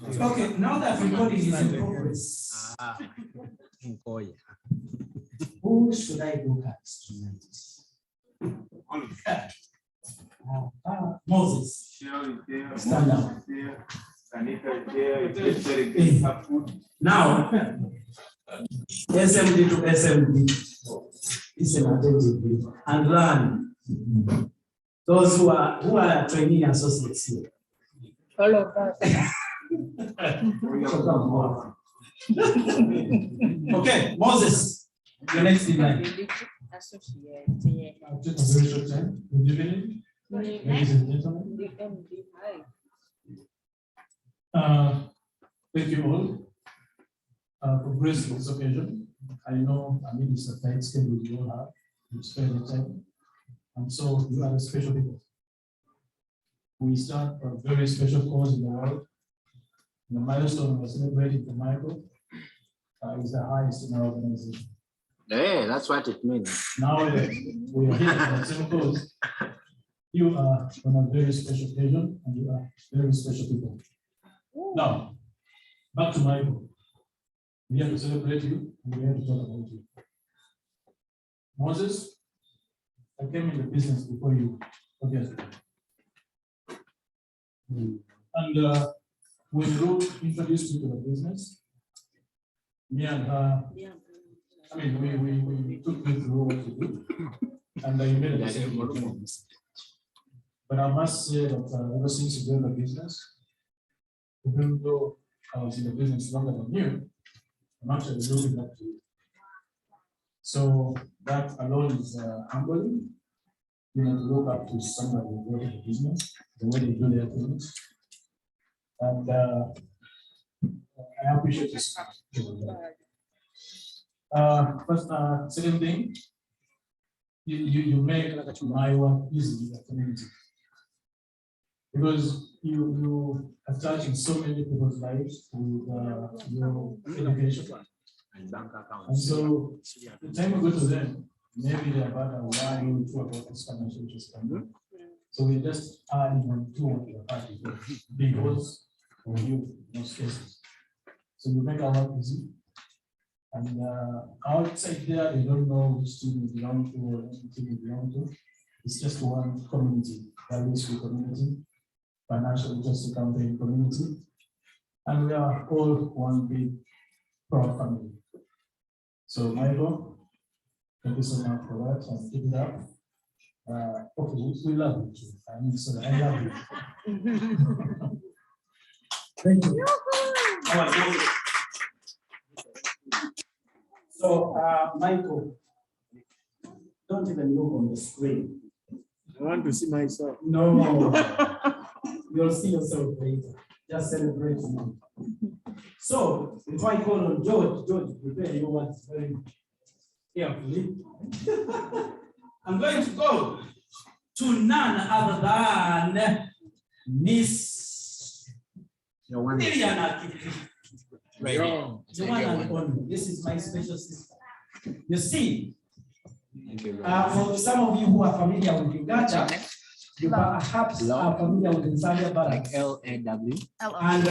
Okay, now that recording is in progress, who should I look at tonight? Moses, stand up. Now, SMD to SMD is an attentive and learn. Those who are training associates here. All of us. Okay, Moses, your next in line. I'll take a very short time. Good evening, ladies and gentlemen. Thank you all for gracing this occasion. I know, it's a tight schedule you all have. You spend the time. And so you are a special people. We start a very special cause in the world. The milestone we're celebrating for Michael is the highest in our organization. Hey, that's what it means. Now we are here for the same cause. You are on a very special occasion and you are very special people. Now, back to Michael. We have to celebrate you and we have to talk about you. Moses, I came in the business before you, obviously. And when Ruth introduced you to the business, me and her, we took you through what to do, and I made a decision. But I must say that ever since you joined the business, even though I was in the business longer than you, I'm actually looking up to you. So that alone is humbling. You know, to look up to somebody who works in the business, the way they do their things. And I appreciate this. First, second thing, you make my work easy in the community. Because you are touching so many people's lives with your education. And so the time we go to them, maybe they're about why you talk about this financial interest. So we just add on to the party because of you in most cases. So you make our work easy. And outside there, they don't know which team you belong to or any team you belong to. It's just one community, values free community, financial interest campaign community. And we are all one big proud family. So Michael, thank you so much for that and keep it up. Okay, we love you too. I love you. Thank you. So, Michael, don't even look on the screen. I want to see myself. No, you'll see yourself later. Just celebrate me. So, if I call on George, prepare your words very carefully. I'm going to go to none other than Miss Liliana. The one and only. This is my special sister. You see, for some of you who are familiar with Uganda, you perhaps are familiar with the Zambia Barracks. LAW. And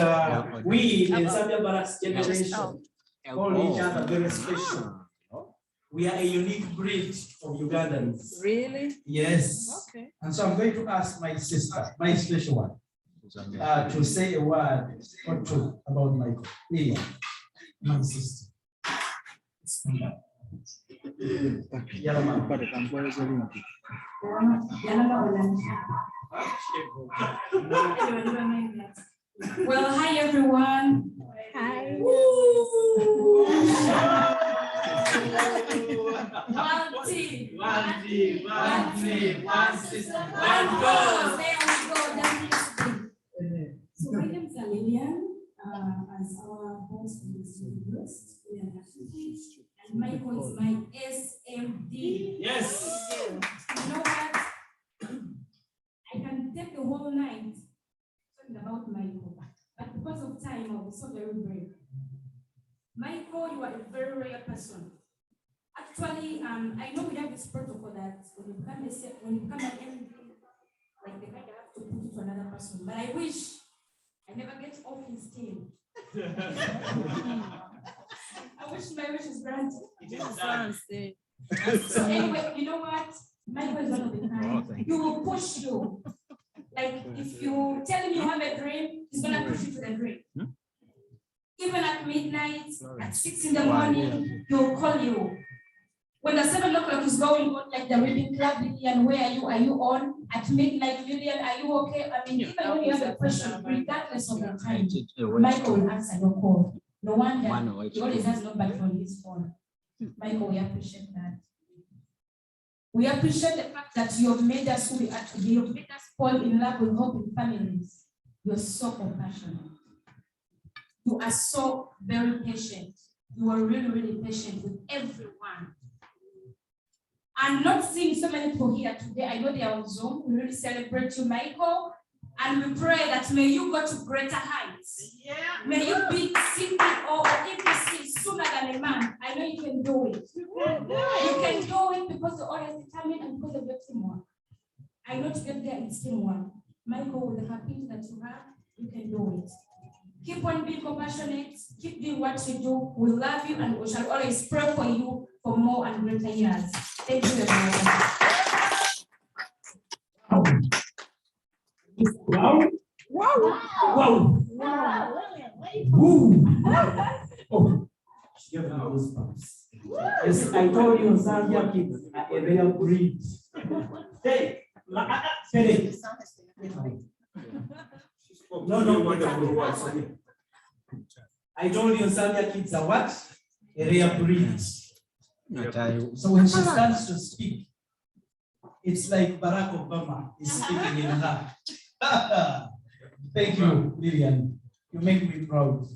we in Zambia Barracks generation call each other very special. We are a unique breed of Ugandans. Really? Yes. Okay. And so I'm going to ask my sister, my special one, to say a word or two about Michael. Lilian, my sister. Well, hi everyone. Hi. One team, one sister, one goal. There we go. So my name is Lilian, as our host in this university, and Michael is my SMD. Yes. You know what? I can take the whole night talking about Michael, but because of time, I'll be so very brief. Michael, you are a very rare person. Actually, I know we have this protocol that when you become an MD, like the guy, you have to put it to another person. But I wish I never get off his team. I wish my wish is granted. So anyway, you know what? Michael is one of the kind. He will push you. Like if you tell him you have a dream, he's gonna push you to the dream. Even at midnight, at 6 in the morning, he'll call you. When the 7 o'clock is going on, like the reading club, Lillian, where are you? Are you on? At midnight, Lillian, are you okay? I mean, even when you have a question, regardless of the time, Michael will answer your call. No wonder he always has nobody on his phone. Michael, we appreciate that. We appreciate the fact that you have made us who we are today. You have made us fall in love with hope in families. You're so compassionate. You are so very patient. You are really, really patient with everyone. I'm not seeing so many people here today. I know they are on Zoom. We really celebrate you, Michael. And we pray that may you go to greater heights. Yeah. May you be seen or EPC sooner than a man. I know you can do it. You can do it because you're always determined and because of your teamwork. I know to get there it's teamwork. Michael, with the happiness that you have, you can do it. Keep on being compassionate. Keep doing what you do. We love you and we shall always pray for you for more and greater years. Thank you, everyone. Wow. Wow. Wow. Wow. Woo. Oh, she gave me goosebumps. Yes, I told you Zambia kids are a real breed. Hey, hey. No. I told you Zambia kids are what? A rare breed. So when she starts to speak, it's like Barack Obama is speaking in her. Thank you, Lillian. You make me proud.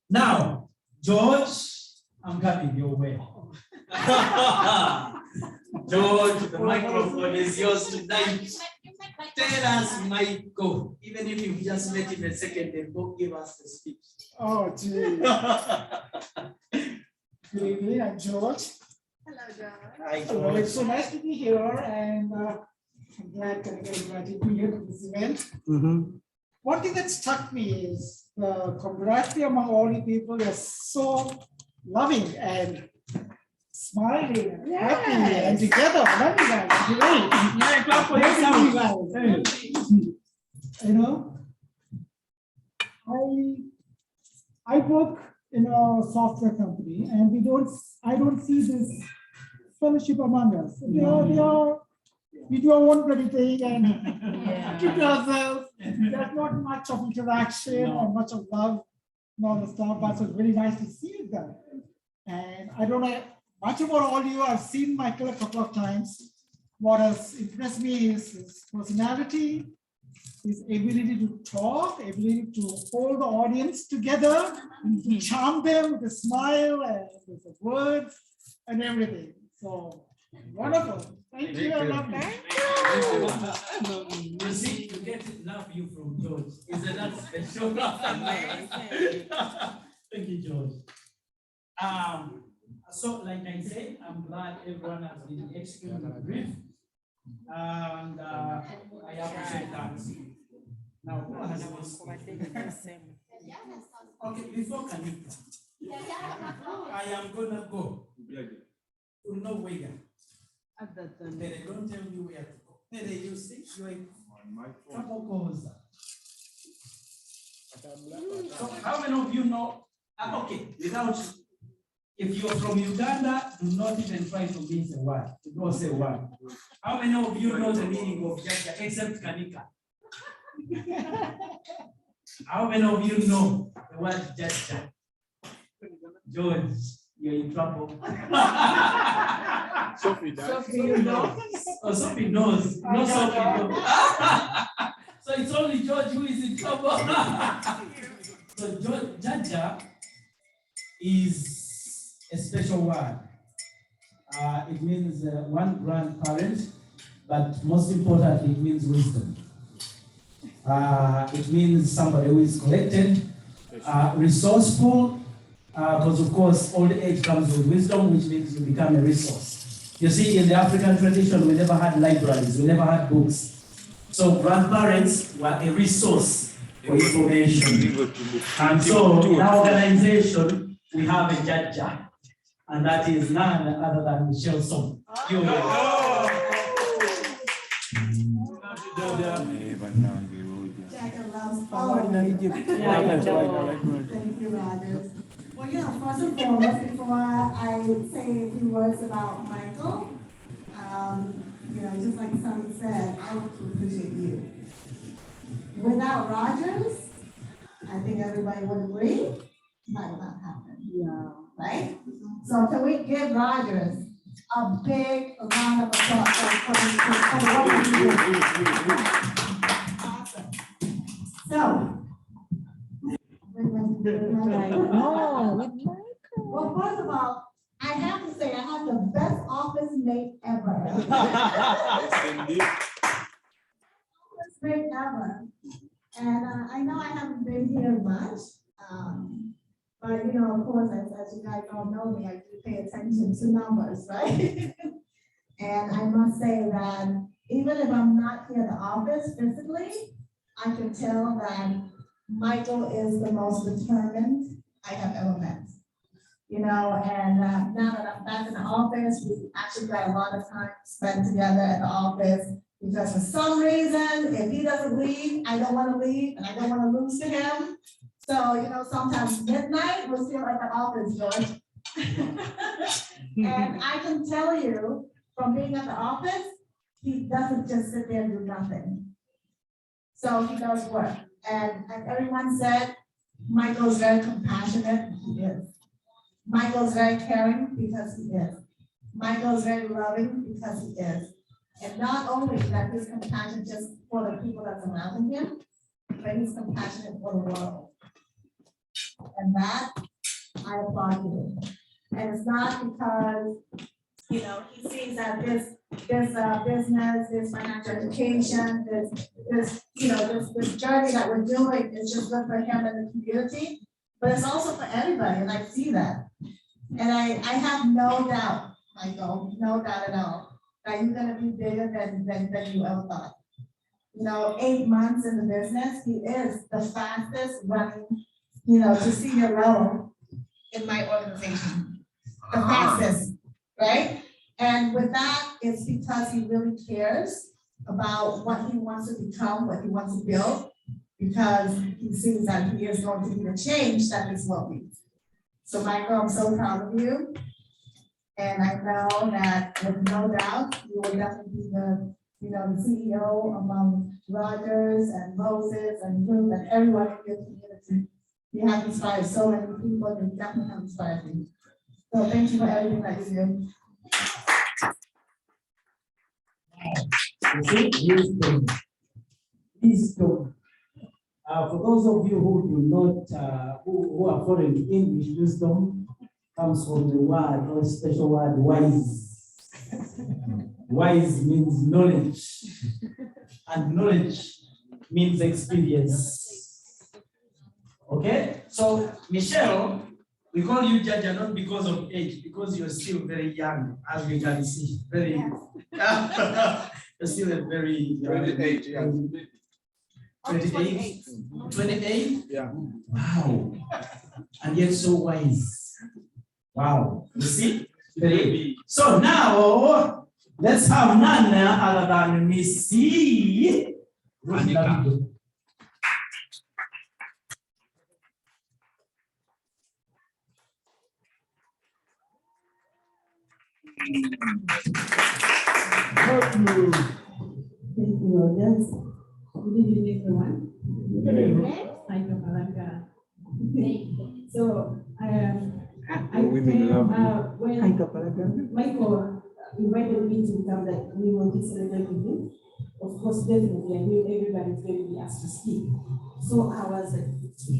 Now, George, I'm coming your way. George, the microphone is yours tonight. Tell us, Michael, even if you just let him a second and go give us the speech. Oh, gee. Good evening, I'm George. Hello, George. Hi, Well, George. it's so nice to be here, and I'm glad to get invited to here to this event. One thing that struck me is the camaraderie among all the people is so loving and smiling and happy and together. Love you guys. Great. Yeah, clap for yourself. You know, I work in a software company, and I don't see this fellowship among us. We do our own bloody thing and keep to ourselves. There's not much of interaction or much of love and all the stuff, but it's very nice to see that. And I don't know much about all you. I've seen Michael a couple of times. What has impressed me is his personality, his ability to talk, ability to hold the audience together, to charm them with a smile and with the words and everything. So wonderful. Thank you. I love you. You see, you get love you from George. Isn't that special? Thank you, George. So, like I said, I'm glad everyone has been extremely brief. And I appreciate that. Now, who has this? Okay, before Kanika, I am gonna go to nowhere. They don't tell me where to go. They you see, you're a couple calls. So how many of you know? Okay, without, if you're from Uganda, do not even try to miss a word. Do not say one. How many of you know the meaning of Jaja except Kanika? How many of you know the word Jaja? George, you're in trouble. Sophie, you know? Oh, Sophie knows. No, Sophie knows. So it's only George who is in trouble. So Jaja is a special word. It means one grandparent, but most importantly, it means wisdom. It means somebody who is collected, resourceful, because of course old age comes with wisdom, which means you become a resource. You see, in the African tradition, we never had libraries, we never had books. So grandparents were a resource for information. And so in our organization, we have a judge, and that is none other than Michelle Song. Thank you, Rogers. Well, first and foremost, before I say a few words about Michael, just like Sonny said, I want to appreciate you. Without Rogers, I think everybody would agree, might not happen. Yeah. Right? So can we give Rogers a big round of applause for what he did? Awesome. So, well, first of all, I have to say I have the best office mate ever. Office mate ever. And I know I haven't been here much, but of course, as you guys all know me, I do pay attention to numbers, right? And I must say that even if I'm not here at the office physically, I can tell that Michael is the most determined I have ever met. And now that I'm back in the office, we actually got a lot of time spent together at the office because for some reason, if he doesn't leave, I don't want to leave and I don't want to lose to him. So, sometimes midnight will feel like the office, George. And I can tell you from being at the office, he doesn't just sit there and do nothing. So he does work. And everyone said, Michael's very compassionate. He is. Michael's very caring because he is. Michael's very loving because he is. And not only that he's compassionate just for the people that surround him, but he's compassionate for the world. And that, I applaud you. And it's not because, he sees that this business, this financial education, this journey that we're doing is just good for him and the community, but it's also for everybody, and I see that. And I have no doubt, Michael, no doubt at all, that you're gonna be bigger than you ever thought. 8 months in the business, he is the fastest running, to senior level in my organization. The fastest, right? And with that, it's because he really cares about what he wants to become, what he wants to build, because he sees that he is going to be the change that this world needs. So Michael, I'm so proud of you. And I know that with no doubt, you will definitely be the CEO among Rogers and Moses and Ruth and everyone in your community. You have inspired so many people, and you definitely have inspired me. So thank you for everything that you do. Wisdom. For those of you who do not, who are foreign English, wisdom comes from the word, or special word, wise. Wise means knowledge, and knowledge means experience. Okay, so Michelle, we call you Jaja not because of age, because you're still very young, as we can see. Very, you're still a very young. 28, yeah. 28? 28? Yeah. Wow. And yet so wise. Wow. You see? Very. So now, let's have none other than Missy. Anika. Thank you, Rogers. Good evening, everyone. Good evening. Hi, Kapalaka. So, I came when Michael invited me to come that we want to celebrate with him. Of course, definitely, I knew everybody's going to be asked to speak. So I was like,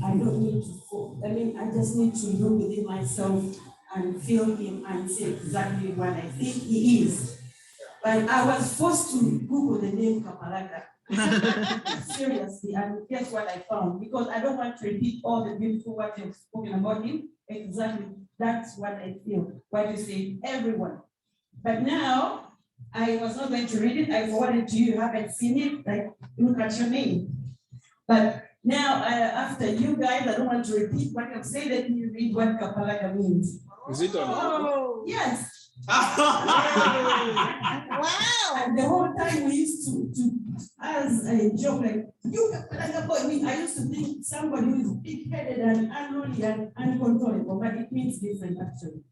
I don't need to, I just need to look within myself and feel him and say exactly what I think he is. But I was forced to Google the name Kapalaka. Seriously, and guess what I found? Because I don't want to repeat all the beautiful words you've spoken about him. Exactly, that's what I feel. What you say, everyone. But now, I was not going to read it. I forwarded to you. You haven't seen it. Like, look at your name. But Now, after you guys, I don't want to repeat what I've said. Let me read what Kapalaga means. Is it on? Oh. Yes. Wow. And the whole time we used to as a joke, like, you Kapalaga boy, I used to think somebody who is big-headed and unruly and uncontrollable, but it means different actually.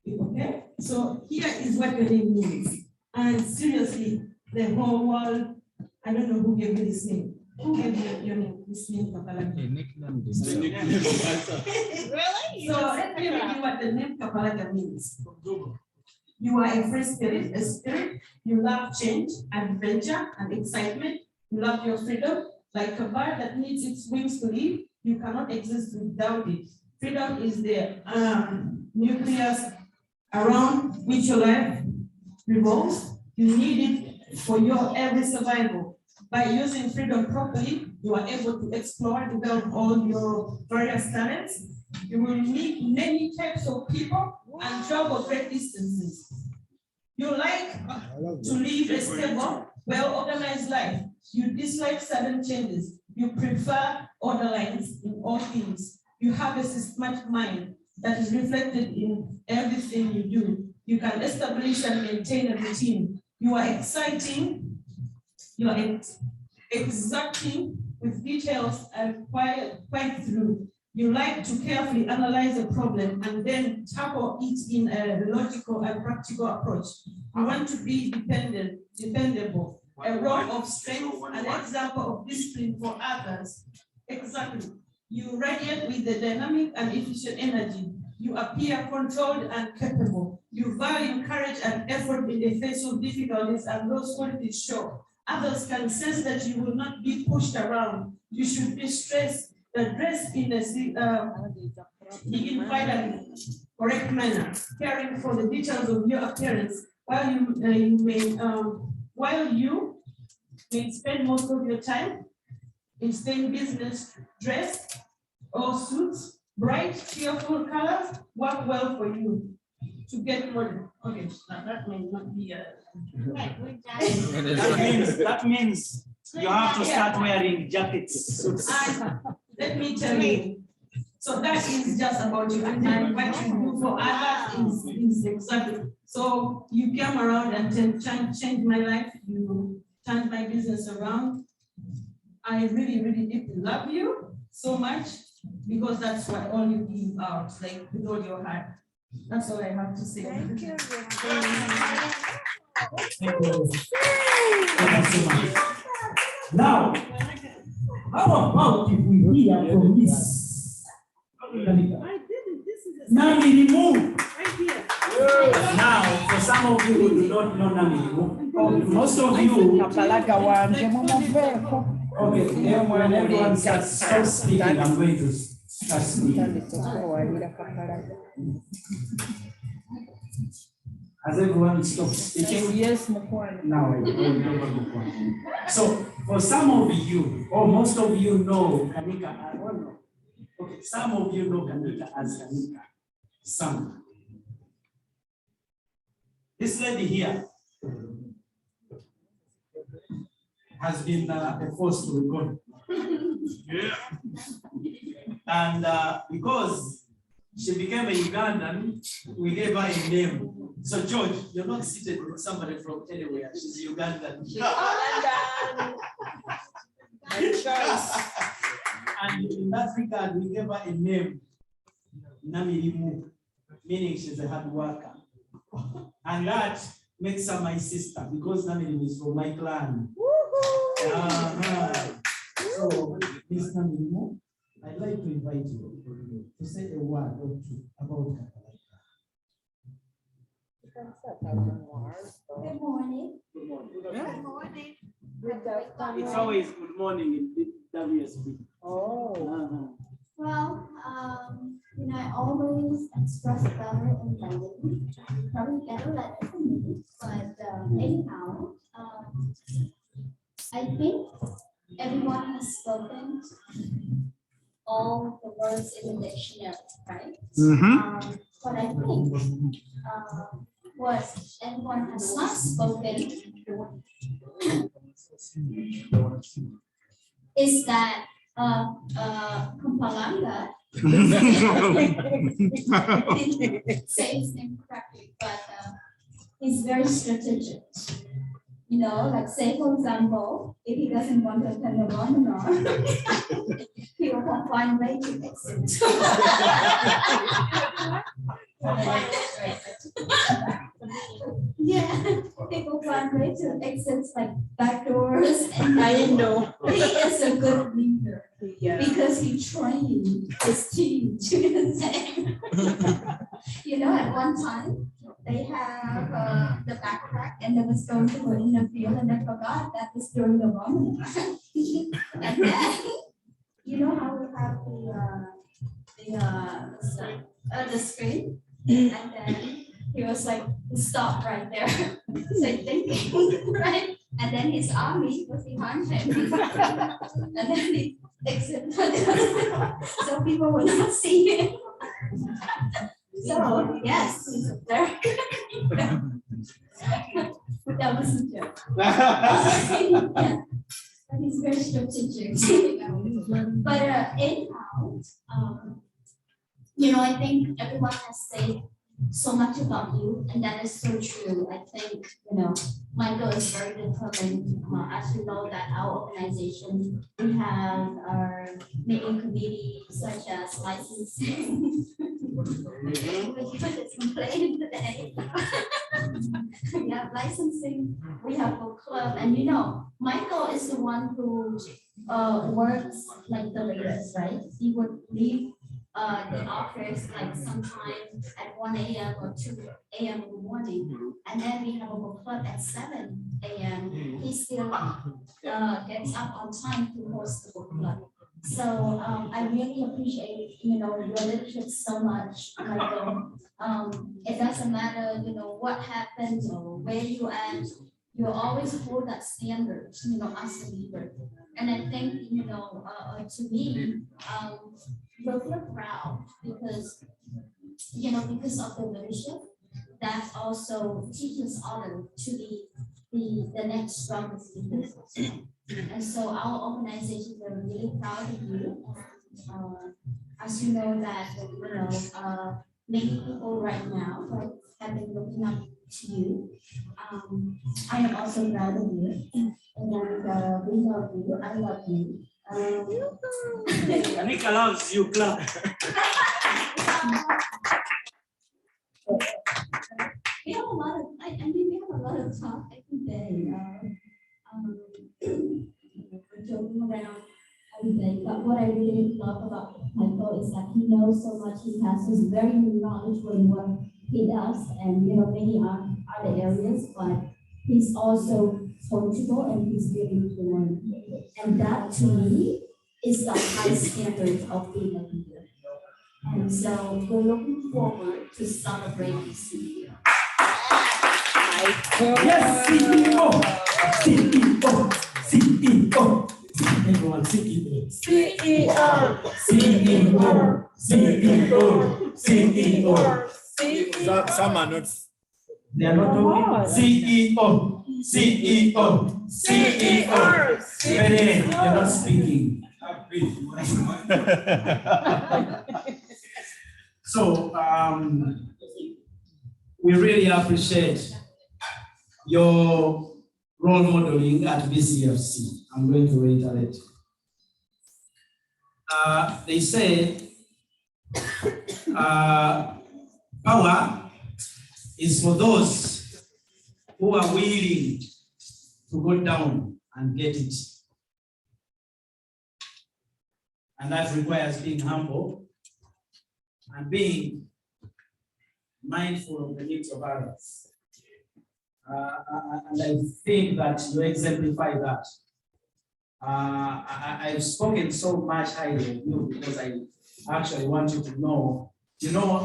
Okay? So here is what your name means. And seriously, the whole world, I don't know who gave you this name. Who gave you your name, this name, Kapalaga? Really? So let me read you what the name Kapalaga means. You are a free spirit, a spirit. You love change, adventure, and excitement. You love your freedom. Like a bird that needs its wings to live, you cannot exist without it. Freedom is the nucleus around which your life revolves. You need it for your every survival. By using freedom properly, you are able to explore, develop all your various talents. You will meet many types of people and travel great distances. You like to live a stable, well-organized life. You dislike sudden changes. You prefer order lines in all things. You have a systematic mind that is reflected in everything you do. You can establish and maintain a routine. You are exciting. You are exacting with details and quite through. You like to carefully analyze a problem and then tackle it in a logical and practical approach. You want to be dependable, a rock of strength, an example of discipline for others. Exactly. You radiate with the dynamic and efficient energy. You appear controlled and capable. You value courage and effort in the face of difficulties, and those qualities show. Others can sense that you will not be pushed around. You should be dressed in a dignified and correct manner, caring for the details of your appearance. While you may spend most of your time in staying business dress or suits, bright, cheerful colors work well for you to get money. Okay, now that may not be a. That means you have to start wearing jackets. Let me tell you. So that is just about you, and then what you do for others is exactly. So you came around and changed my life. You turned my business around. I really, really deeply love you so much because that's what all you give out, like with all your heart. That's all I have to say. Thank you. Thank you. Thank you so much. Now, how about if we hear from this? I did it. This is a Nami Limu. right here. Now, for some of you who do not know Nami Limu, most of you, Kapalaga wanje mumuveko. okay, when everyone starts speaking, I'm going to start speaking. Has everyone stopped speaking? Yes, Mukwana. Now, so for some of you, or most of you know Kanika, I don't know. Okay, some of you know Kanika as Kanika. Some. This lady here has been a force to record. Yeah. And because she became a Ugandan, we gave her a name. So George, you're not seated with somebody from anywhere. She's Ugandan. And in that regard, we gave her a name, Namirimu, meaning she's a hard worker. And that makes her my sister because Namirimu is from my clan. So, Miss Namirimu, I'd like to invite you to say a word or two about her. Good morning. Good morning. Good morning. It's always good morning in WSB. Oh. Well, I always express better in London. Probably better letter for me, but anyhow, I think everyone has spoken all the words in the dictionary, right? What I think what everyone has not spoken is that Kumpalanga. Say his name correctly, but he's very strategic. You know, like say for example, if he doesn't want to attend the webinar, he will find way to exit. Yeah, people find way to exit like back doors, and I know. he is a good leader Yeah. because he trained his team to do the same. You know, at one time they have the backpack and they was going to go in the field and they forgot that was during the webinar. And then, you know how we have the screen, and then he was like, stop right there, so thinking, right? And then his army was behind him, and then he exited, so people would not see him. So yes, he's there. That was a joke. Yeah. But he's very strategic. But anyhow, you know, I think everyone has said so much about you, and that is so true. I think, you know, Michael is very determined. As you know, that our organization, we have our meeting committee such as licensing. It's complaining today. We have licensing, we have book club, and you know, Michael is the one who works like the latest, right? He would leave the office like sometime at 1 a.m. or 2 a.m. in the morning, and then we have a book club at 7 a.m. He still gets up on time to host the book club. So I really appreciate, you know, your leadership so much, Michael. It doesn't matter, you know, what happens or where you end, you always hold that standard, you know, as a leader. And I think, you know, to me, you'll feel proud because, you know, because of the leadership that also teaches others to be the next strongest leaders. And so our organizations are really proud of you. As you know that, you know, many people right now have been looking up to you. I am also proud of you. And we love you. I love you. Anika loves you, clap. We have a lot of, I mean, we have a lot of talk every day. We're joking around every day, but what I really love about Michael is that he knows so much. He has this very knowledgeable in what he does, and you know, many other areas, but he's also coachable and he's willing to learn. And that to me is the high standard of being a leader. And so we're looking forward to celebrate this year. Yes, CEO, CEO, CEO. Everyone, CEO. CEO, CEO, CEO, CEO. Some are not. They are not talking. CEO, CEO, CEO. They're not speaking. So, we really appreciate your role modeling at BCFC. I'm going to reiterate. They say power is for those who are willing to go down and get it. And that requires being humble and being mindful of the needs of others. And I think that you exemplify that. I've spoken so much highly of you because I actually want you to know,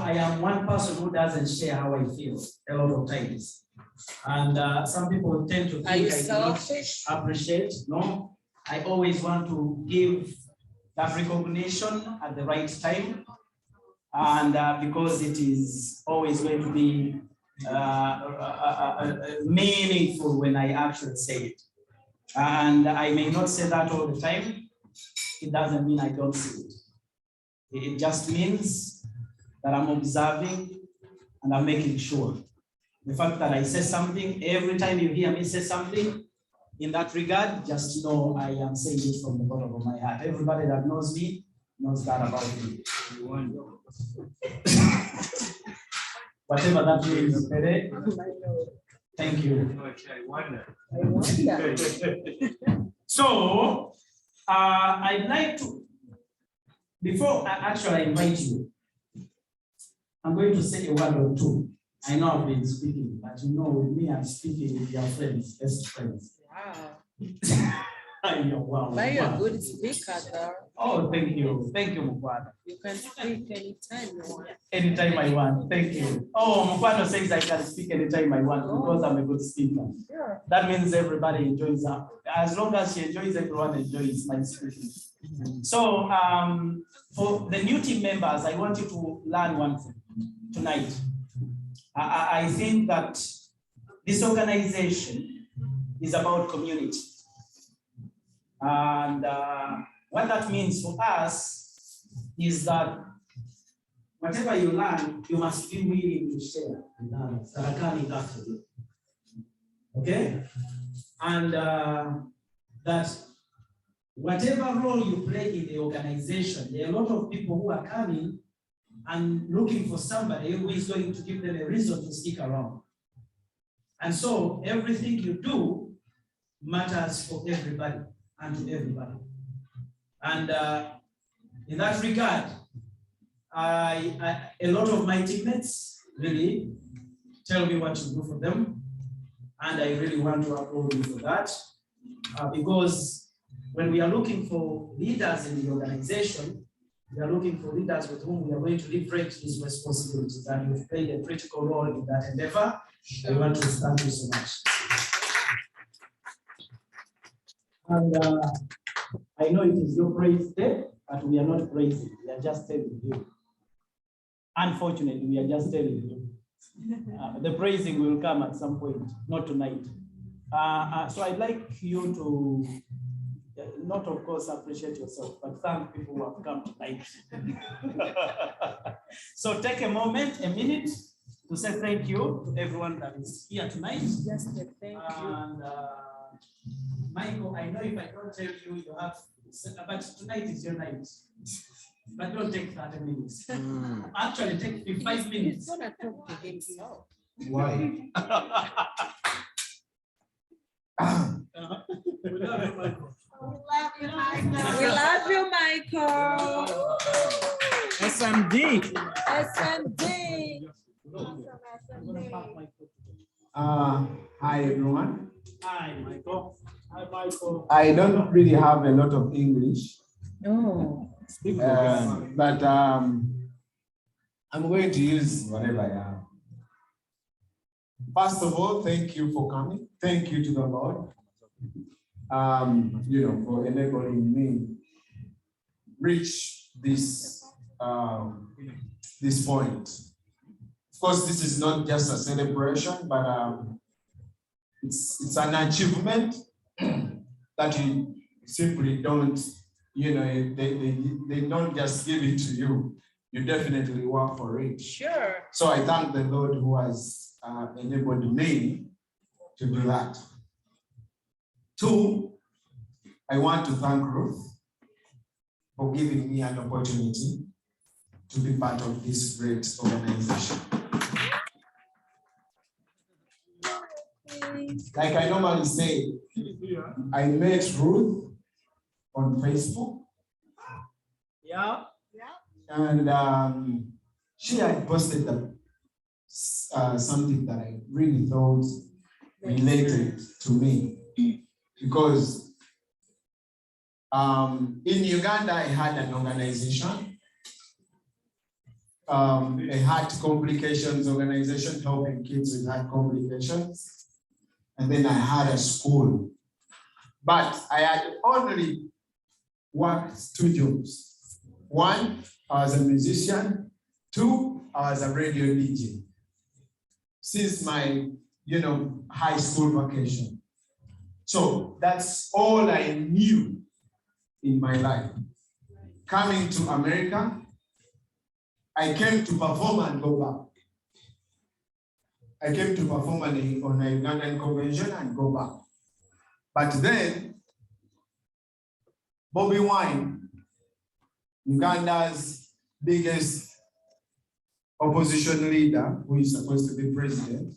I am one person who doesn't share how I feel a lot of times. And some people tend to think I do not appreciate. No, I always want to give that recognition at the right time. And because it is always going to be meaningful when I actually say it. And I may not say that all the time, it doesn't mean I don't see it. It just means that I'm observing and I'm making sure. The fact that I say something, every time you hear me say something, in that regard, just know I am saying it from the bottom of my heart. Everybody that knows me knows that about me. Whatever that means, Pere. Thank you. So, I'd like to, before I invite you, I'm going to say a word or two. I know I've been speaking, but you know, with me, I'm speaking with your friends, best friends. Wow. Wow. But you're a good speaker, though. Oh, thank you. Thank you, Mukwano. You can speak anytime you want. Anytime I want. Thank you. Oh, Mukwano says I can speak anytime I want because I'm a good speaker. Sure. That means everybody enjoys that. As long as she enjoys, everyone enjoys my speaking. So, for the new team members, I want you to learn one thing tonight. I think that this organization is about community. And what that means for us is that whatever you learn, you must be willing to share with others that are coming after you. Okay? And that whatever role you play in the organization, there are a lot of people who are coming and looking for somebody who is going to give them a reason to stick around. And so everything you do matters for everybody and to everybody. And in that regard, a lot of my teammates really tell me what to do for them. And I really want to applaud you for that. Because when we are looking for leaders in the organization, we are looking for leaders with whom we are going to leverage these responsibilities, and you've played a critical role in that endeavor. I want to thank you so much. And I know it is your praise day, but we are not praising, we are just telling you. Unfortunately, we are just telling you. The praising will come at some point, not tonight. So I'd like you to, not of course appreciate yourself, but thank people who have come tonight. So take a moment, a minute, to say thank you to everyone that is here tonight. Just a thank you. And Michael, I know if I don't tell you, you have, but tonight is your night. But don't take 30 minutes. Actually, take 5 minutes. He's gonna talk to himself. Why? We love you, Michael. We love you, Michael. SMD. SMD. Hi everyone. Hi, Michael. Hi, Michael. I don't really have a lot of English, No. but I'm going to use whatever I have. First of all, thank you for coming. Thank you to the Lord, for enabling me reach this this point. Of course, this is not just a celebration, but it's an achievement that you simply don't, they don't just give it to you. You definitely work for it. Sure. So I thank the Lord who has enabled me to do that. Two, I want to thank Ruth for giving me an opportunity to be part of this great organization. Like I normally say, I met Ruth on Facebook. Yeah. And she had posted something that I really thought related to me. Because in Uganda, I had an organization, a heart complications organization helping kids with heart complications. And then I had a school. But I had only worked 2 jobs. One, I was a musician. 2, I was a radio DJ. Since my, high school vacation. So that's all I knew in my life. Coming to America, I came to perform and go back. I came to perform on a Ugandan convention and go back. But then, Bobby Wine, Uganda's biggest opposition leader, who is supposed to be president.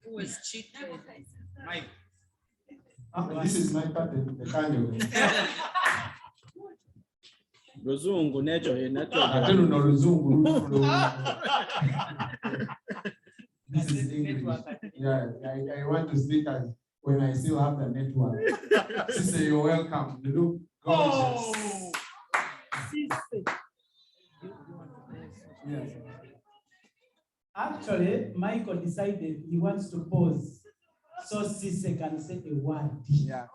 Who was cheated? Mike. This is my party, the Kakande. Luzungu necho I don't know Luzungu. This is English. Yeah, I want to speak as when I still have the network. Sister, you're welcome. You look gorgeous. Yes. Actually, Michael decided he wants to pause so Sise can say a word. Yeah,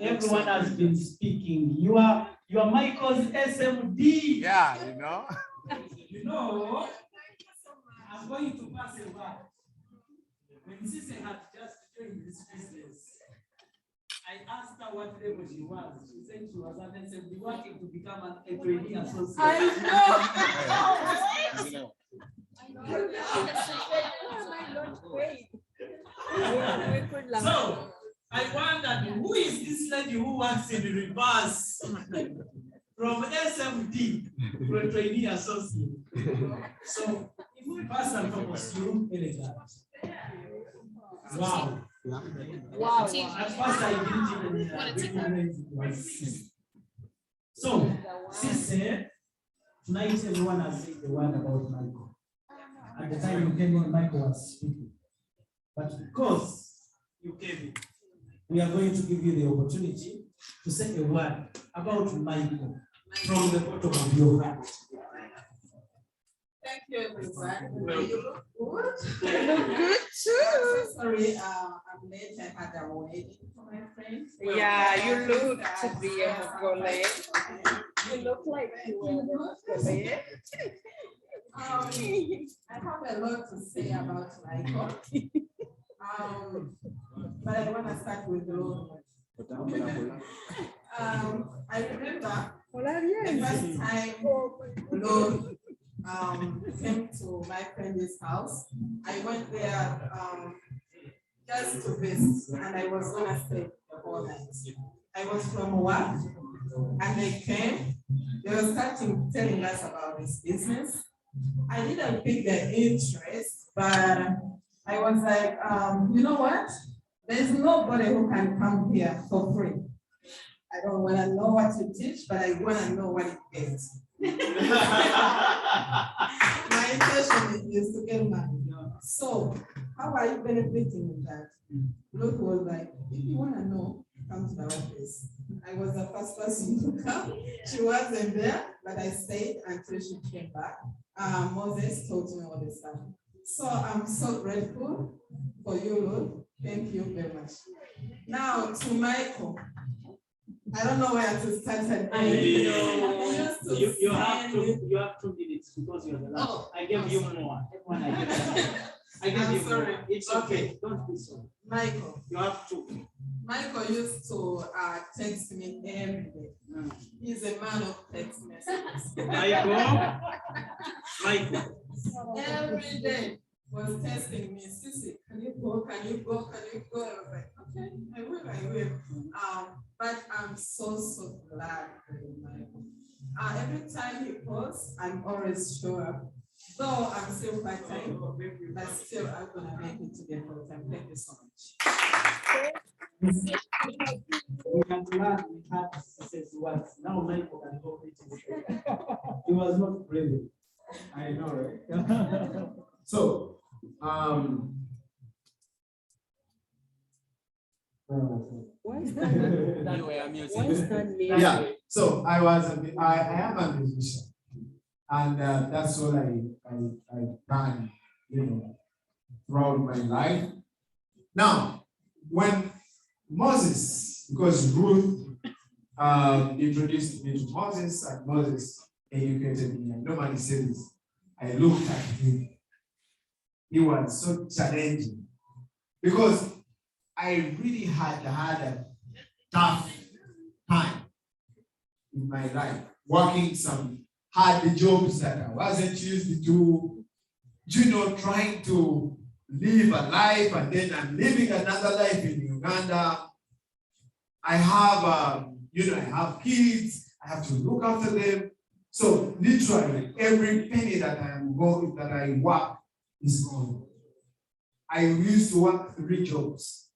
everyone has been speaking. You are Michael's SMD. Yeah, you know. You know, I'm going to pass a word. When Sise had just joined this business, I asked her what level she was. She said she was an SMD working to become a trainee associate. I know. So I wondered, who is this lady who works in reverse from SMD to a trainee associate? So first and foremost, you look elegant. Wow. Wow. At first I didn't even recognize it was Sise. So Sise, tonight everyone has said the word about Michael. At the time you came in, Michael was speaking. But because you came in, we are going to give you the opportunity to say a word about Michael from the bottom of your heart. Thank you, everyone. You look good. You look good too. I'm sorry, I'm late. I had a wedding for my friend. Yeah, you look to be a Mugole. You look like you were a Mugole. I have a lot to say about Michael. But I want to start with Lord. I remember the first time Lord came to my friend's house. I went there just to visit, and I was gonna stay the whole night. I was from work, and they came. They were starting telling us about this business. I didn't pick their interest, but I was like, you know what? There's nobody who can come here for free. I don't want to know what you teach, but I want to know what it gets. My intention is to get money. So, how are you benefiting with that? Look was like, if you want to know, come to the office. I was the first person to come. She wasn't there, but I stayed until she came back. Moses taught me all this stuff. So I'm so grateful for you, Lord. Thank you very much. Now to Michael. I don't know where to start. You have 2 minutes because you're the last. Oh, I gave you more. I gave you sorry. more. It's okay. Don't be sorry. Michael. You have 2. Michael used to text me every day. He's a man of text messages. Michael. Every day was texting me, Sissy, can you go? Can you go? Can you go? I was like, okay, I will. But I'm so glad for Michael. Every time he posts, I'm always sure. Though I'm still part-time, but still I'm gonna make it to the full-time. Thank you so much. We are glad we had Sise's words. Now Michael can go it. He was not brilliant. I know, right? So, Why is that? yeah. So I am a musician, and that's all I done, throughout my life. Now, when Moses, because Ruth introduced me to Moses, and Moses educated me, and nobody said this. I looked at him. He was so challenging because I really had a tough time in my life, working some hard jobs that I wasn't used to, trying to live a life, and then I'm living another life in Uganda. I have, I have kids, I have to look after them. So literally every penny that I work is gone. I used to work 3 jobs,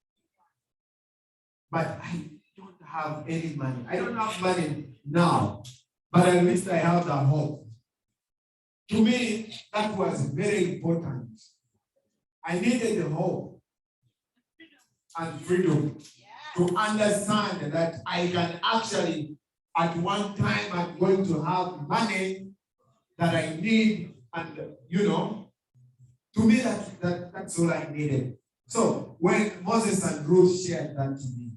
but I don't have any money. I don't have money now, but at least I have the hope. To me, that was very important. I needed the hope and freedom to understand that I can actually, at one time, I'm going to have money that I need, and to me that's all I needed. So when Moses and Ruth shared that to me,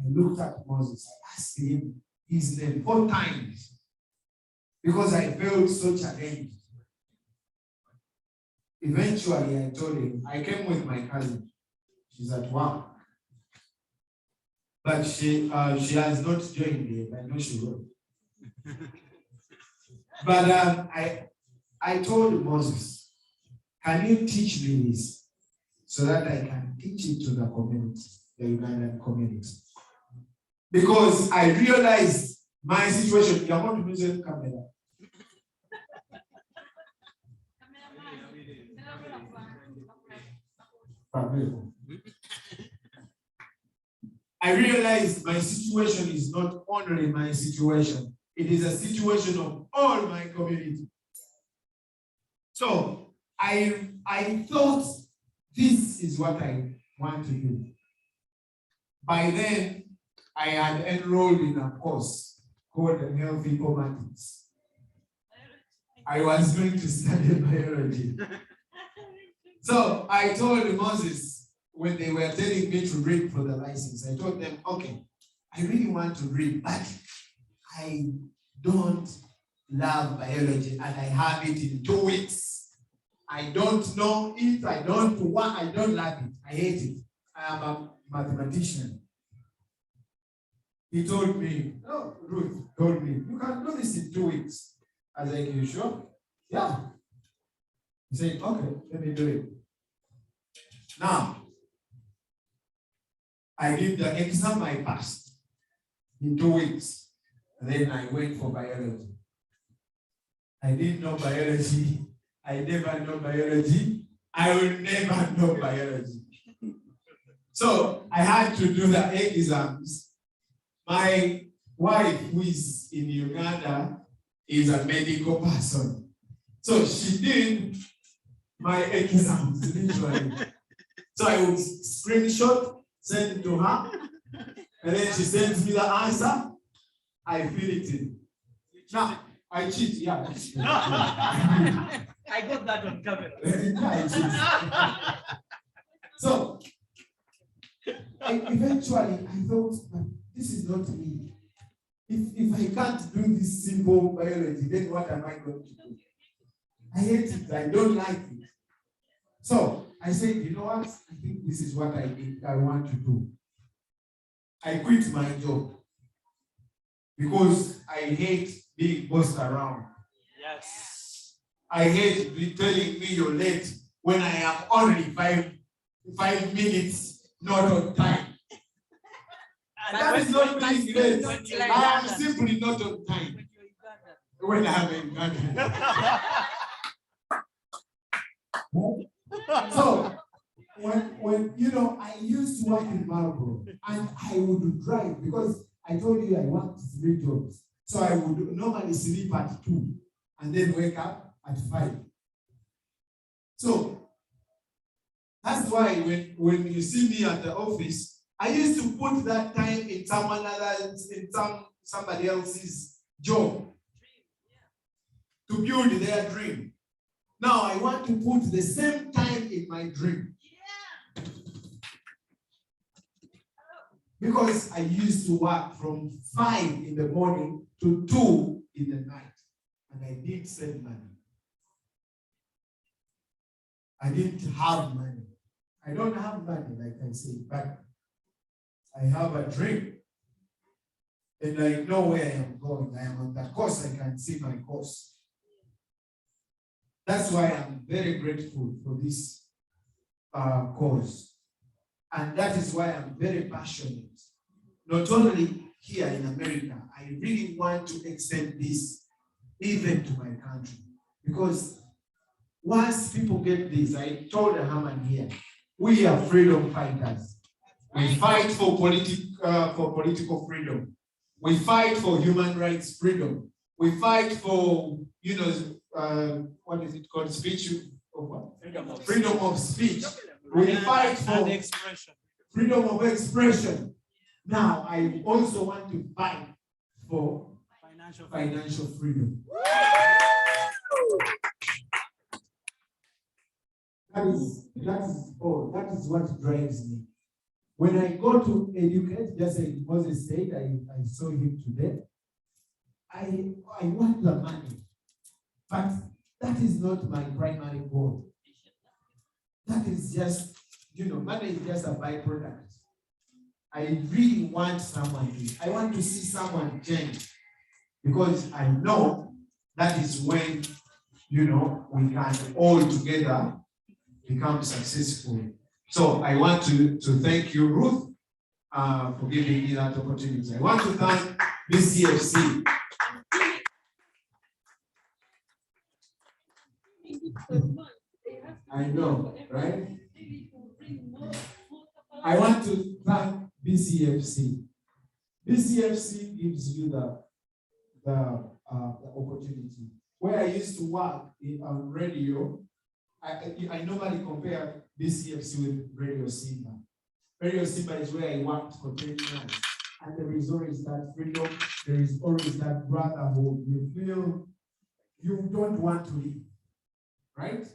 I looked at Moses, I asked him his name 4 times because I felt so challenged. Eventually, I told him, I came with my cousin. She's at work. But she has not joined yet. I know she will. But I told Moses, can you teach me this so that I can teach it to the community, the Ugandan community? Because I realized my situation. You want to mention camera? I realized my situation is not only my situation, it is a situation of all my community. So I thought this is what I want to do. By then, I had enrolled in a course called Health Informatics. I was going to study biology. So I told Moses, when they were telling me to read for the license, I told them, okay, I really want to read, but I don't love biology and I have it in 2 weeks. I don't know it, I don't love it, I hate it. I am a mathematician. He told me, no, Ruth told me, you can do this in 2 weeks. I was like, you sure? Yeah. He said, okay, let me do it. Now, I did the exam, I passed in 2 weeks. And then I went for biology. I didn't know biology. I never know biology. I will never know biology. So I had to do the exams. My wife, who is in Uganda, is a medical person. So she did my exams, literally. So I would screenshot, send it to her, and then she sends me the answer. I fill it in. Now, I cheat, yeah. I got that on camera. Yeah, I cheat. So, eventually, I thought, this is not me. If I can't do this simple biology, then what am I going to do? I hate it. I don't like it. So I said, you know what? I think this is what I want to do. I quit my job because I hate being bossed around. Yes. I hate telling me you're late when I am already five minutes not on time. That is not being late. I am simply not on time when I am in Uganda. So when I used to work in Marlborough and I would drive because I told you I worked 3 jobs. So I would normally sleep at 2 and then wake up at 5. So that's why when you see me at the office, I used to put that time in somebody else's job to build their dream. Now I want to put the same time in my dream. Because I used to work from 5 in the morning to 2 in the night. And I didn't save money. I didn't have money. I don't have money, like I say, but I have a dream. and I know where I am going. I am on that course, I can see my course. That's why I'm very grateful for this cause. And that is why I'm very passionate. Not only here in America, I really want to extend this even to my country. Because once people get this, I told Haman here, we are freedom fighters. We fight for political freedom. We fight for human rights freedom. We fight for, what is it called? Speech of what? Freedom of speech. We fight for expression. Freedom of expression. Now, I also want to fight for financial freedom. That is what drives me. When I go to educate, just like Moses said, I saw him today. I want the money, but that is not my primary goal. That is just, money is just a byproduct. I really want I want to see someone change, because I know that is when, we can all together become successful. So I want to thank you, Ruth, for giving me that opportunity. I want to thank BCFC. I know, right? I want to thank BCFC. BCFC gives you the opportunity. Where I used to work on radio, I normally compare BCFC with Radio Simba. Radio Simba is where I worked for 10 years. And there is always that freedom, there is always that brotherhood. You feel you don't want to leave, right?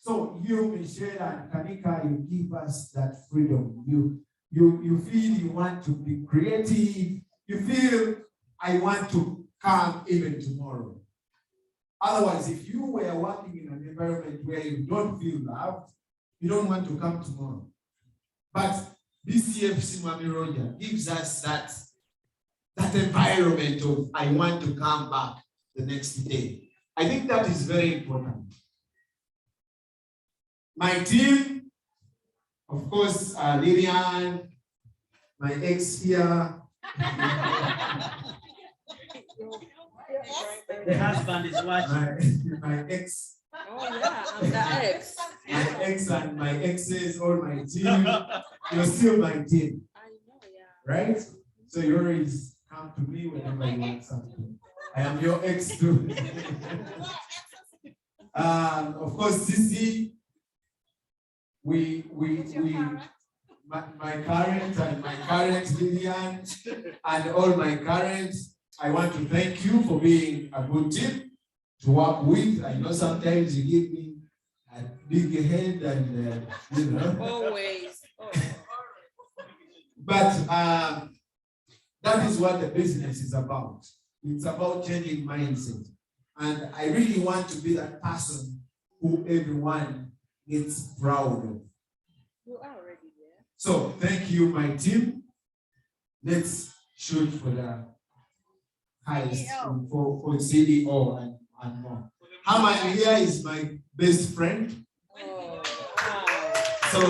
So you, Michelle and Kanika, you give us that freedom. You feel you want to be creative. You feel I want to come even tomorrow. Otherwise, if you were working in an environment where you don't feel loved, you don't want to come tomorrow. But BCFC Mami Roger gives us that environment of I want to come back the next day. I think that is very important. My team, of course, Lillian, my ex here. The husband is watching. My ex. Oh yeah, I'm the ex. My ex and my exes, all my team. You're still my team. I know, yeah. Right? So you always come to me whenever you want something. I am your ex too. Of course, Sisi, my current and my current Lillian and all my currents, I want to thank you for being a good team to work with. I know sometimes you give me a big head and Always. Oh. But that is what the business is about. It's about changing mindset. And I really want to be that person who everyone gets proud of. You are already there. So thank you, my team. Let's shoot for the highest for CDO and more. Haman here is my best friend. Oh. So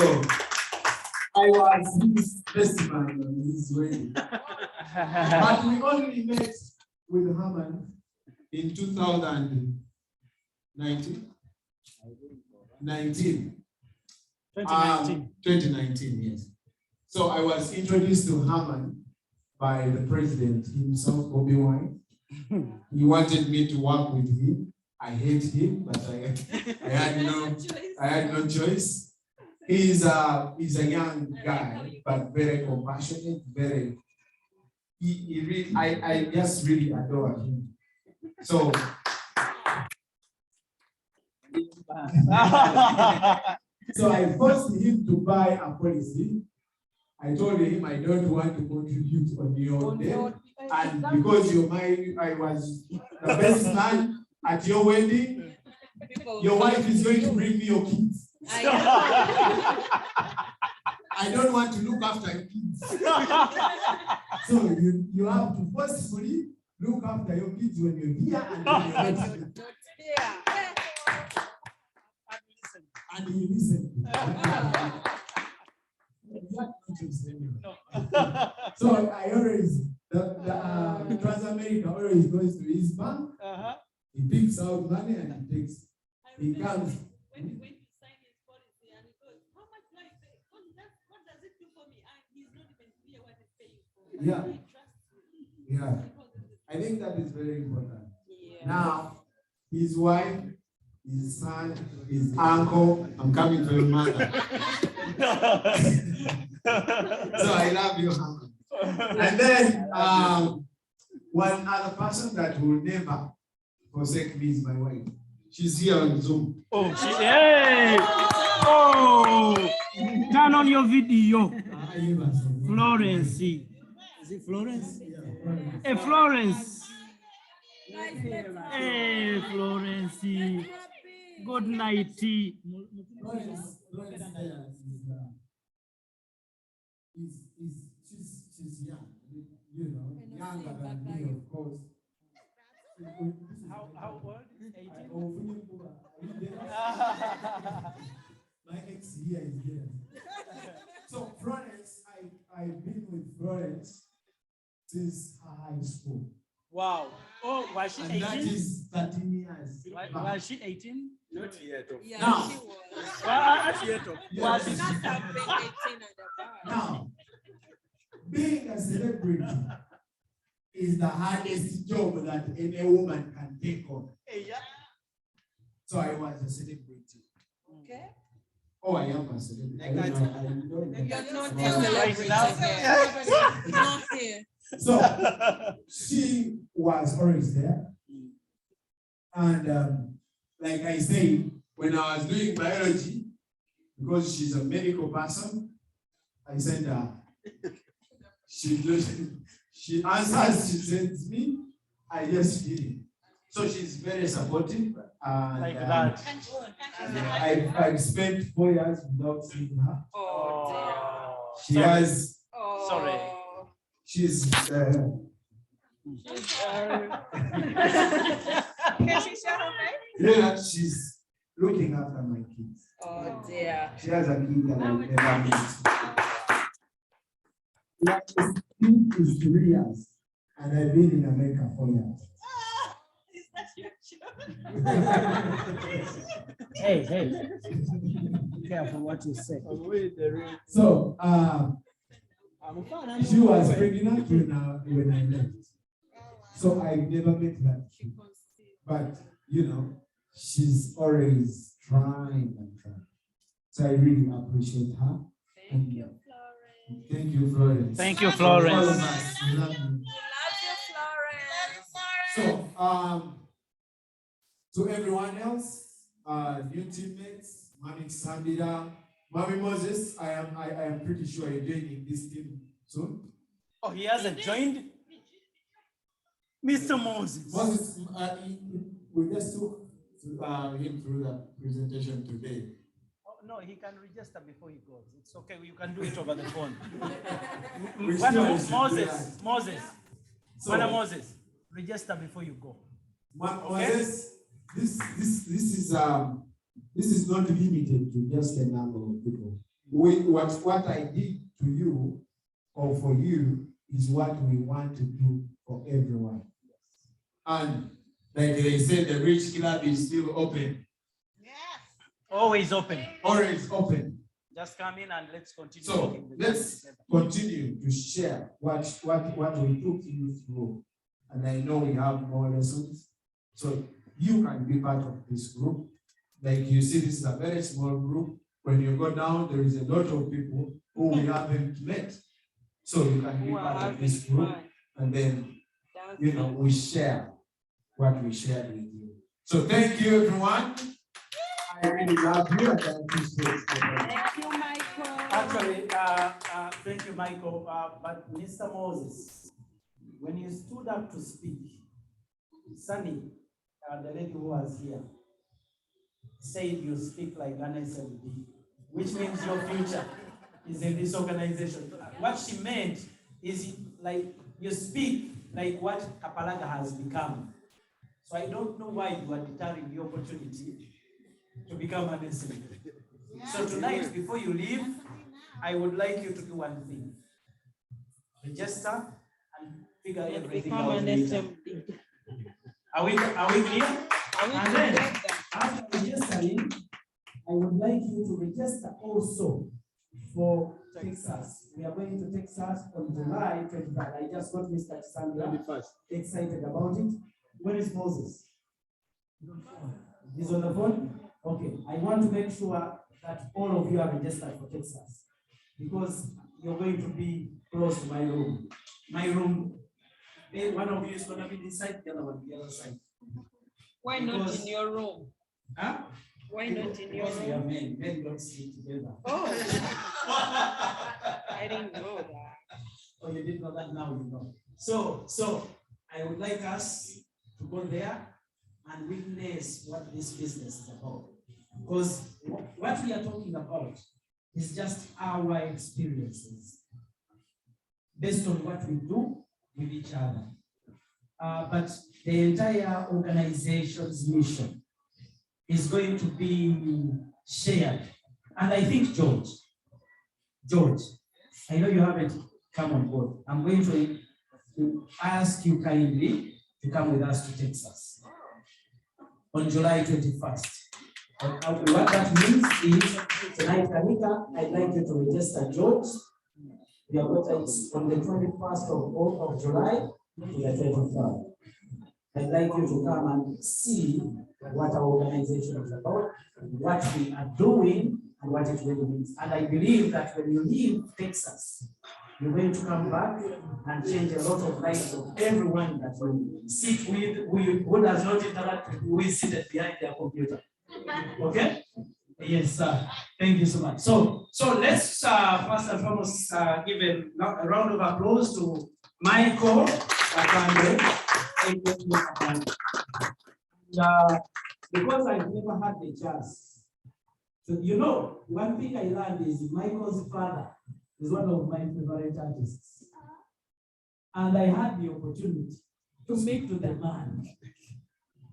I was his best man on his wedding. But we only met with Haman in 2019. 2019, yes. So I was introduced to Haman by the president himself, Bobby Wine. He wanted me to work with him. I hate him, but I had no choice. He's a young guy, but very compassionate, he really, I just really adore him. So so I forced him to buy a policy. I told him I don't want to contribute on your day. And because I was the best man at your wedding, your wife is going to bring me your kids. I don't want to look after your kids. So you have to forcefully look after your kids when you're here and when you're not here. And you listen. So I always, Transamerica always goes to his bank. He picks out money and he takes. He comes. When you sign his policy and he goes, how much do I pay? What does it do for me? And he's not even clear what he's paying for. Yeah. He trusts me. Yeah. I think that is very important. Yeah. Now, his wife, his son, his uncle, I'm coming to your mother. So I love you, uncle. And then one other person that will never forsake me is my wife. She's here on Zoom. Oh, hey! Oh! Turn on your video. Florence. Is it Florence? Yeah. Hey, Florence. Hey, Florence. Good night. Florence there she's young, you know, younger than me, of course. How old? 18? My ex here is here. So Florence, I've been with Florence since high school. Wow. Oh, was she 18? And that is 13 years. Was she 18? Not yet. Yeah, Now, she was. Was She must have been 18 at the bar. Now, being a celebrity is the hardest job that any woman can take on. So I was a celebrity. Okay. Oh, I am a celebrity. You're not a Right now? celebrity. Not here. So she was always there. And like I say, when I was doing biology, because she's a medical person, I sent her. She answers, she sends me, I just feel it. So she's very supportive. And, Like that. I've spent 4 years without seeing her. Oh, She Sorry. has, dear. Sorry. she's Can she show her face? yeah, she's looking after my kids. Oh, dear. She has a kid that I've never met. Yeah, his kid is 3 years, and I've been in America 4 years. Hey. Careful what you say. So, she was pregnant when I left. So I never met her. But, you know, she's always trying and trying. So I really appreciate her. Thank you, Florence. Thank you, Florence. Thank you, All of Florence. us, we love you. We love you, Florence. So, to everyone else, new teammates, Mami Sambida, Mami Moses, I am pretty sure you're joining this team soon. Oh, he hasn't joined? Mr. Moses. Moses, we just took him through the presentation today. Oh, no, he can register before he goes. It's okay. You can do it over the phone. Which One one of is Moses, So- one of Moses, register before you go. Moses, this is not limited to just a number of people. What I did to you or for you is what we want to do for everyone. And like they said, the Rich Club is still open. Always open. Always open. Just come in and let's continue. So working with let's them. continue to share what we took you through. And I know we have more lessons. So you can be part of this group. Like you see, this is a very small group. When you go down, there is a lot of people who we haven't met. So you can be part of this group. And then, you know, we share what we shared with you. So thank you, everyone. I really love you and I appreciate it. Thank you, Michael. Actually, thank you, Michael. But Mr. Moses, when you stood up to speak, Sunny, the lady who was here, said you speak like an SLD, which means your future is in this organization. What she meant is like you speak like what Kapalaga has become. So I don't know why you are deterring the opportunity to become an SME. So tonight, before you leave, I would like you to do one thing. Register and figure everything Become out an later. SMD. Are we clear? Are we And then, together? after registering, I would like you to register also for Texas. We are going to Texas on July 23rd. I just got Mr. Sandra excited about it. Where is Moses? He's on the phone? Okay, I want to make sure that all of you are registered for Texas because you're going to be close to my room. My room, one of you is going to be this side, the other one the other side. Why not in your room? Huh? Why not in your Because we are room? men. Men don't sleep together. Oh, I didn't know that. Oh, you didn't know that, now you know. So I would like us to go there and witness what this business is about. Because what we are talking about is just our experiences based on what we do with each other. But the entire organization's mission is going to be shared. And I think George, I know you haven't come on board. I'm going to ask you kindly to come with us to Texas on July 21st. What that means is tonight, Kanika, I'd like you to register George. We are going from the 21st of July to the 23rd. I'd like you to come and see what our organization is about, what we are doing, and what it really means. And I believe that when you leave Texas, you're going to come back and change a lot of lives of everyone that you sit with, who does not interact with, who is seated behind their computer. Okay? Yes, sir. Thank you so much. So let's first and foremost give a round of applause to Michael Kakande. Because I've never had the chance. So you know, one thing I learned is Michael's father is one of my favorite artists. And I had the opportunity to speak to the man.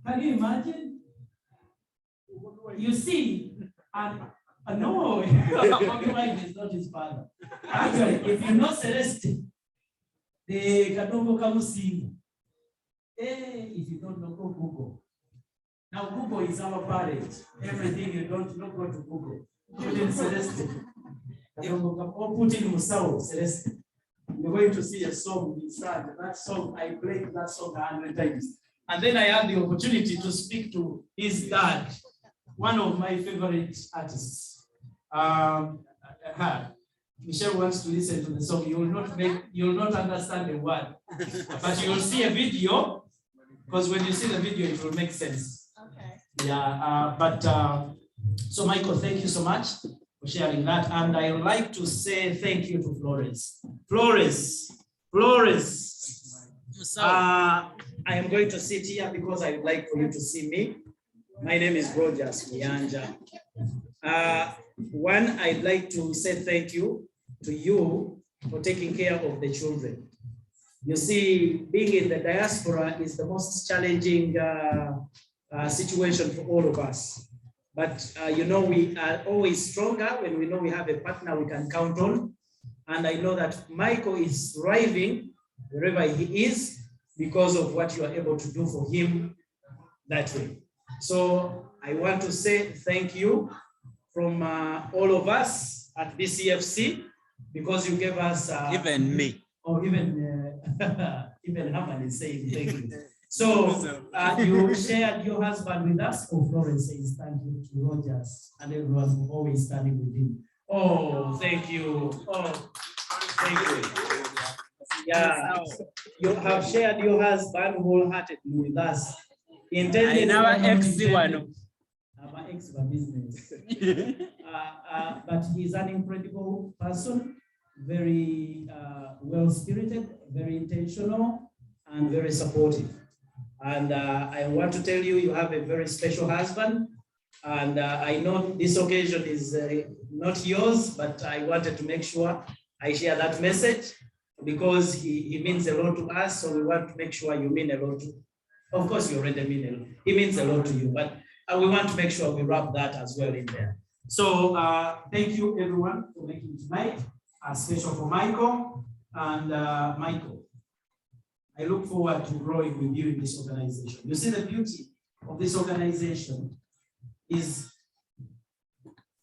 Can you imagine? You see, and no, Bobby Wine is not his father. Actually, if you know Celeste, the Kadongo Kamusi, if you don't know, go Google. Now Google is our parent. Everything you don't know, go to Google. Put in Celeste. Or put in Musao, Celeste. You're going to see a song inside. That song, I played that song 100 times. And then I had the opportunity to speak to his dad, one of my favorite artists. Michelle wants to listen to the song. You will not understand the word, but you will see a video, because when you see the video, it will make sense. Okay. Yeah, so Michael, thank you so much for sharing that. And I would like to say thank you to Flores. I am going to sit here because I would like for you to see me. My name is Rogers Mianja. One, I'd like to say thank you to you for taking care of the children. You see, being in the diaspora is the most challenging situation for all of us. But you know, we are always stronger when we know we have a partner we can count on. And I know that Michael is thriving wherever he is because of what you are able to do for him that way. So I want to say thank you from all of us at BCFC, because you gave us even me. Or even Haman is saying thank you. So you shared your husband with us. Oh, Florence says thank you to Rogers and everyone who always standing with him. Oh, thank you. Oh, thank you. Yeah, you have shared your husband wholeheartedly with us. I never ex-one. I'm ex-one business. But he's an incredible person, very well-spirited, very intentional, and very supportive. And I want to tell you, you have a very special husband. And I know this occasion is not yours, but I wanted to make sure I share that message. because he means a lot to us, so we want to make sure you mean a lot to. Of course, you already mean a lot. He means a lot to you, but we want to make sure we wrap that as well in there. So thank you everyone for making tonight special for Michael. And Michael, I look forward to growing with you in this organization. You see, the beauty of this organization is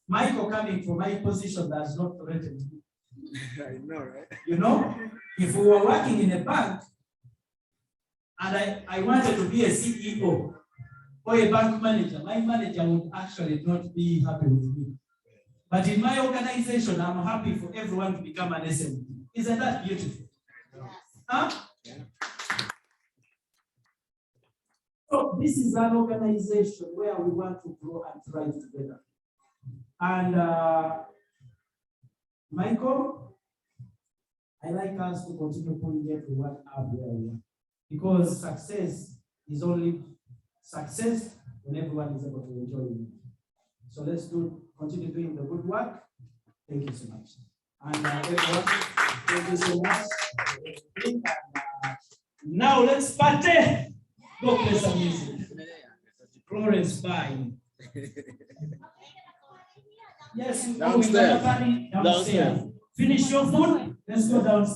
Michael coming from my position does not threaten me. I know, right? You know, if we were working in a bank and I wanted to be a CEO or a bank manager, my manager would actually not be happy with me. But in my organization, I'm happy for everyone to become an SME. Isn't that beautiful? Huh? So this is an organization where we want to grow and thrive together. And Michael, I like us to continue putting everyone up where we are, because success is only success when everyone is able to enjoy it. So let's continue doing the good work. Thank you so much. And everyone, thank you so much. And, now let's party. God bless the music. Florence, bye. Yes, Downstairs. Downstairs. Finish your food. Let's go downstairs.